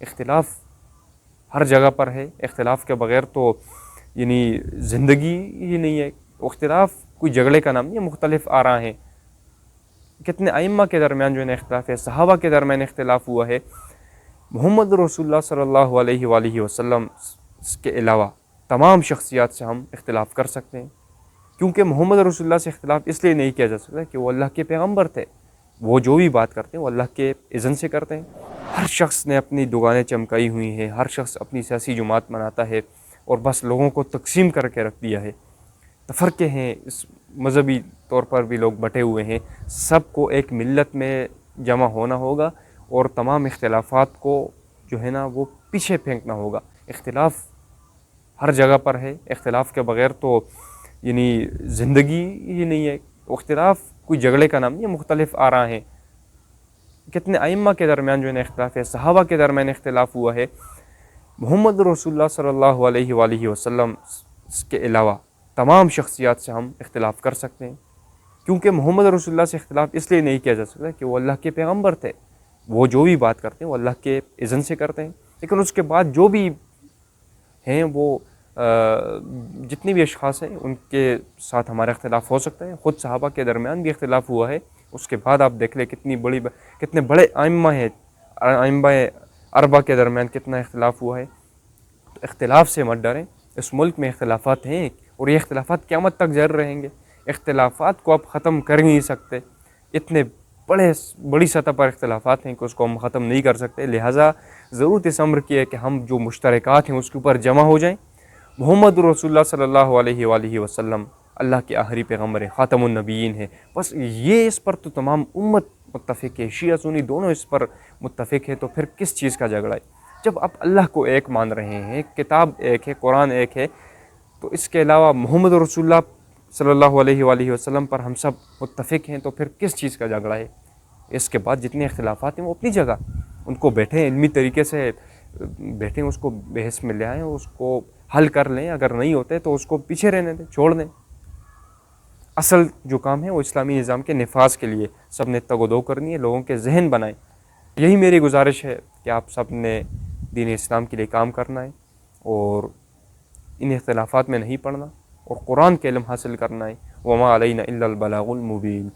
اختلاف ہر جگہ پر ہے، اختلاف کے بغیر تو یعنی زندگی ہی نہیں ہے۔ اختلاف کوئی جھگڑے کا نام نہیں ہے، مختلف آراء ہیں۔ کتنے ائمہ کے درمیان جو ہے اختلاف ہے، صحابہ کے درمیان اختلاف ہوا ہے۔ محمد رسول اللہ صلی اللہ علیہ وآلہ وسلم کے علاوہ تمام شخصیات سے ہم اختلاف کر سکتے ہیں، کیونکہ محمد رسول اللہ سے اختلاف اس لیے نہیں کیا جا سکتا کہ وہ اللہ کے پیغمبر تھے، وہ جو بھی بات کرتے ہیں وہ اللہ کے اذن سے کرتے ہیں۔ ہر شخص نے اپنی دکانیں چمکائی ہوئی ہیں، ہر شخص اپنی سیاسی جماعت مناتا ہے اور بس لوگوں کو تقسیم کر کے رکھ دیا ہے۔ تفرقے ہیں، اس مذہبی طور پر بھی لوگ بٹے ہوئے ہیں، سب کو ایک ملت میں جمع ہونا ہوگا اور تمام اختلافات کو جو ہے نا وہ پیچھے پھینکنا ہوگا۔ اختلاف ہر جگہ پر ہے، اختلاف کے بغیر تو یعنی زندگی ہی نہیں ہے۔ اختلاف کوئی جھگڑے کا نام نہیں ہے، مختلف آراء ہیں۔ کتنے ائمہ کے درمیان جو ہے اختلاف ہے، صحابہ کے درمیان اختلاف ہوا ہے۔ محمد رسول اللہ صلی اللہ علیہ وآلہ وسلم کے علاوہ تمام شخصیات سے ہم اختلاف کر سکتے ہیں، کیونکہ محمد رسول اللہ سے اختلاف اس لیے نہیں کیا جا سکتا کہ وہ اللہ کے پیغمبر تھے، وہ جو بھی بات کرتے ہیں وہ اللہ کے اذن سے کرتے ہیں۔ لیکن اس کے بعد جو بھی ہیں وہ جتنے بھی اشخاص ہیں ان کے ساتھ ہمارا اختلاف ہو سکتا ہے۔ خود صحابہ کے درمیان بھی اختلاف ہوا ہے، اس کے بعد آپ دیکھ لیں کتنے بڑے ائمہ ہیں، ائمہ اربعہ کے درمیان کتنا اختلاف ہوا ہے۔ تو اختلاف سے مت ڈریں، اس ملک میں اختلافات ہیں اور یہ اختلافات قیامت تک جاری رہیں گے۔ اختلافات کو آپ ختم کر نہیں سکتے، اتنے بڑی سطح پر اختلافات ہیں کہ اس کو ہم ختم نہیں کر سکتے، لہٰذا ضرورت اس امر کی ہے کہ ہم جو مشترکات ہیں اس کے اوپر جمع ہو جائیں۔ محمد رسول اللہ صلی اللہ علیہ وآلہ وسلم اللہ کے آخری پیغمبر ہیں، خاتم النبیین ہیں، بس یہ اس پر تو تمام امت متفق ہے، شیعہ سنی دونوں اس پر متفق ہے، تو پھر کس چیز کا جھگڑا ہے؟ جب آپ اللہ کو ایک مان رہے ہیں، کتاب ایک ہے، قرآن ایک ہے، تو اس کے علاوہ محمد رسول اللہ صلی اللہ علیہ وآلہ وسلم پر ہم سب متفق ہیں، تو پھر کس چیز کا جھگڑا ہے؟ اس کے بعد جتنے اختلافات ہیں وہ اپنی جگہ، ان کو بیٹھیں علمی طریقے سے بیٹھیں، اس کو بحث میں لے آئیں، اس کو حل کر لیں، اگر نہیں ہوتے تو اس کو پیچھے رہنے دیں، چھوڑ دیں۔ اصل جو کام ہے وہ اسلامی نظام کے نفاذ کے لیے سب نے تگ و دو کرنی ہے، لوگوں کے ذہن بنائیں۔ یہی میری گزارش ہے کہ آپ سب نے دین اسلام کے لیے کام کرنا ہے اور ان اختلافات میں نہیں پڑنا اور قرآن کے علم حاصل کرنا ہے۔ وما علینا الا البلاغ المبین۔